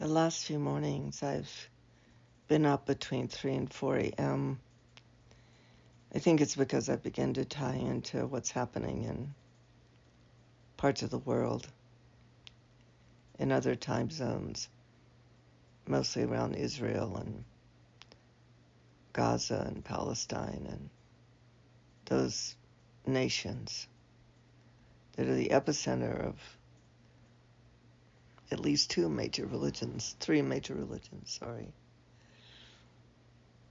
The last few mornings I've been up between 3 and 4 a.m. I think it's because I begin to tie into what's happening in parts of the world, in other time zones, mostly around Israel and Gaza and Palestine and those nations that are the epicenter of at least three major religions,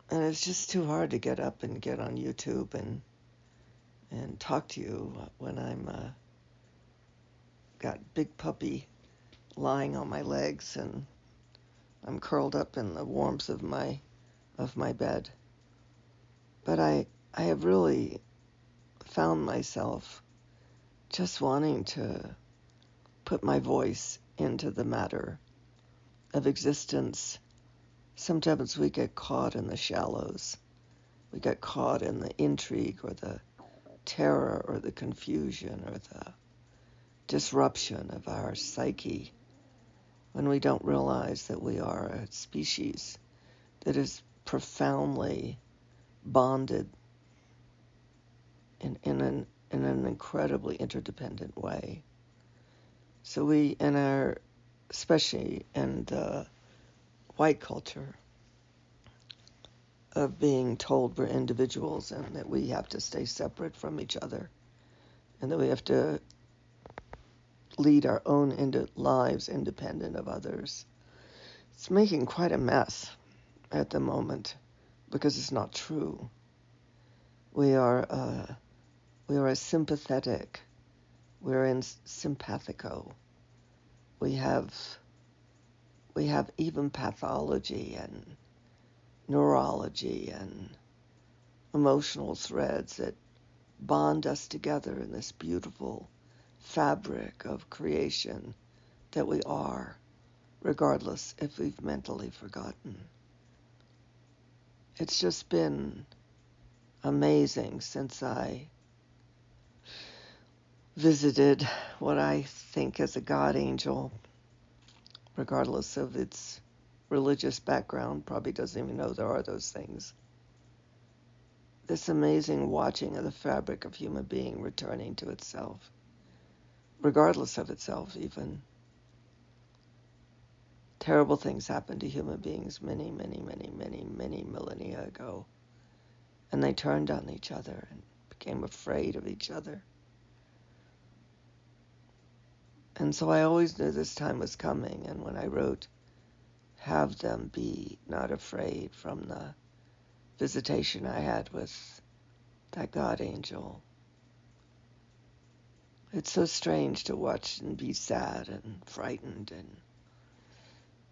And it's just too hard to get up and get on YouTube and talk to you when I'm got big puppy lying on my legs and I'm curled up in the warmth of my bed. But I have really found myself just wanting to put my voice into the matter of existence. Sometimes we get caught in the shallows. We get caught in the intrigue or the terror or the confusion or the disruption of our psyche when we don't realize that we are a species that is profoundly bonded in an incredibly interdependent way. So we, especially in the white culture of being told we're individuals and that we have to stay separate from each other and that we have to lead our own lives independent of others. It's making quite a mess at the moment because it's not true. We are a sympathetic. We're in simpathico. We have even pathology and neurology and emotional threads that bond us together in this beautiful fabric of creation that we are, regardless if we've mentally forgotten. It's just been amazing since I visited what I think is a God angel, regardless of its religious background, probably doesn't even know there are those things. This amazing watching of the fabric of human being returning to itself, regardless of itself even. Terrible things happened to human beings many millennia ago. And they turned on each other and became afraid of each other. And so I always knew this time was coming. And when I wrote, "Have them be not afraid," from the visitation I had with that God angel, it's so strange to watch and be sad and frightened and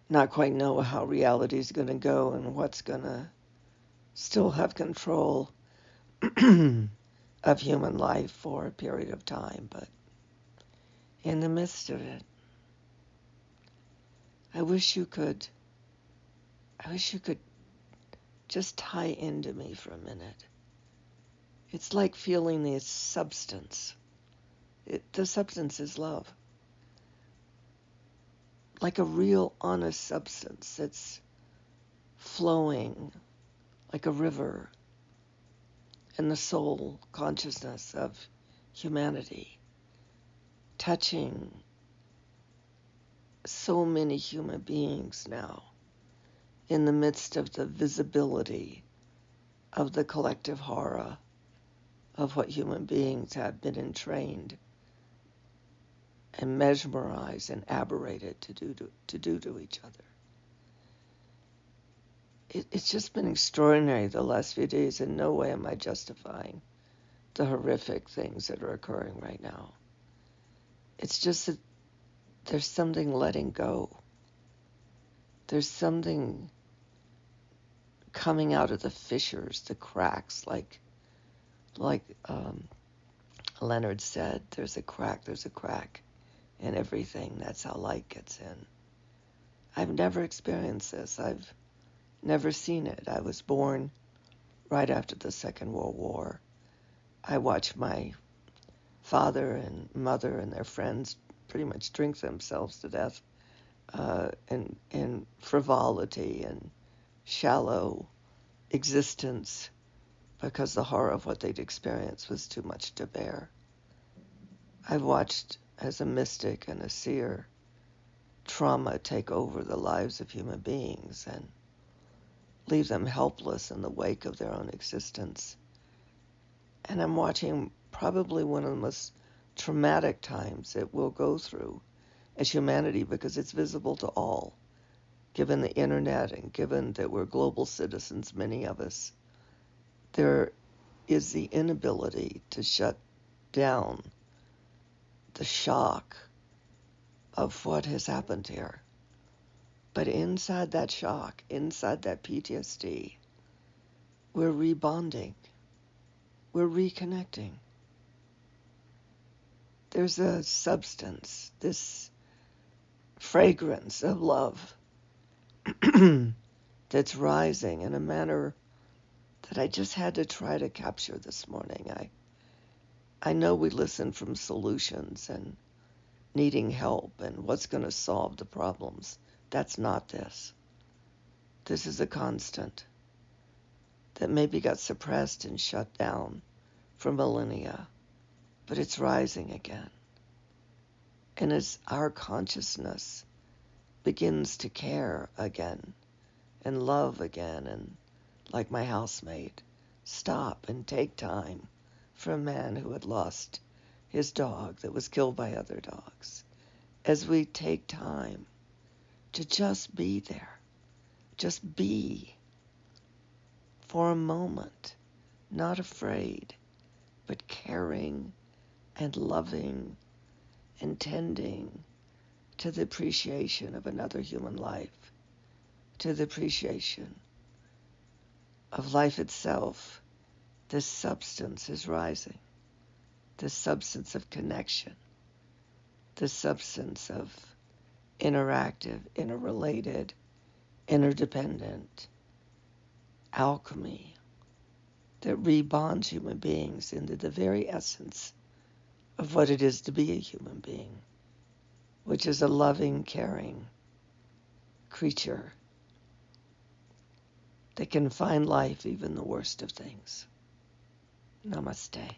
not quite know how reality is going to go and what's going to still have control of human life for a period of time. But in the midst of it, I wish you could just tie into me for a minute. It's like feeling the substance. The substance is love. Like a real, honest substance that's flowing like a river in the soul consciousness of humanity, touching so many human beings now in the midst of the visibility of the collective horror of what human beings have been entrained and mesmerized and aberrated to do to each other. It's just been extraordinary the last few days. In no way am I justifying the horrific things that are occurring right now. It's just that there's something letting go. There's something coming out of the fissures, the cracks, like Leonard said, there's a crack in everything. That's how light gets in. I've never experienced this. I've never seen it. I was born right after the Second World War. I watched my father and mother and their friends pretty much drink themselves to death and frivolity and shallow existence because the horror of what they'd experienced was too much to bear. I've watched as a mystic and a seer trauma take over the lives of human beings and leave them helpless in the wake of their own existence. And I'm watching probably one of the most traumatic times it will go through as humanity because it's visible to all, given the internet and given that we're global citizens, many of us. There is the inability to shut down the shock of what has happened here. But inside that shock, inside that PTSD, we're rebonding. We're reconnecting. There's a substance, this fragrance of love that's rising in a manner that I just had to try to capture this morning. I know we listen from solutions and needing help and what's going to solve the problems. That's not this. This is a constant that maybe got suppressed and shut down for millennia, but it's rising again. And as our consciousness begins to care again and love again, and like my housemate, stop and take time for a man who had lost his dog that was killed by other dogs. As we take time to just be there, just be for a moment, not afraid, but caring and loving and tending to the appreciation of another human life, to the appreciation of life itself, this substance is rising, this substance of connection, this substance of interactive, interrelated, interdependent alchemy that rebonds human beings into the very essence of what it is to be a human being, which is a loving, caring creature that can find life even the worst of things. Namaste.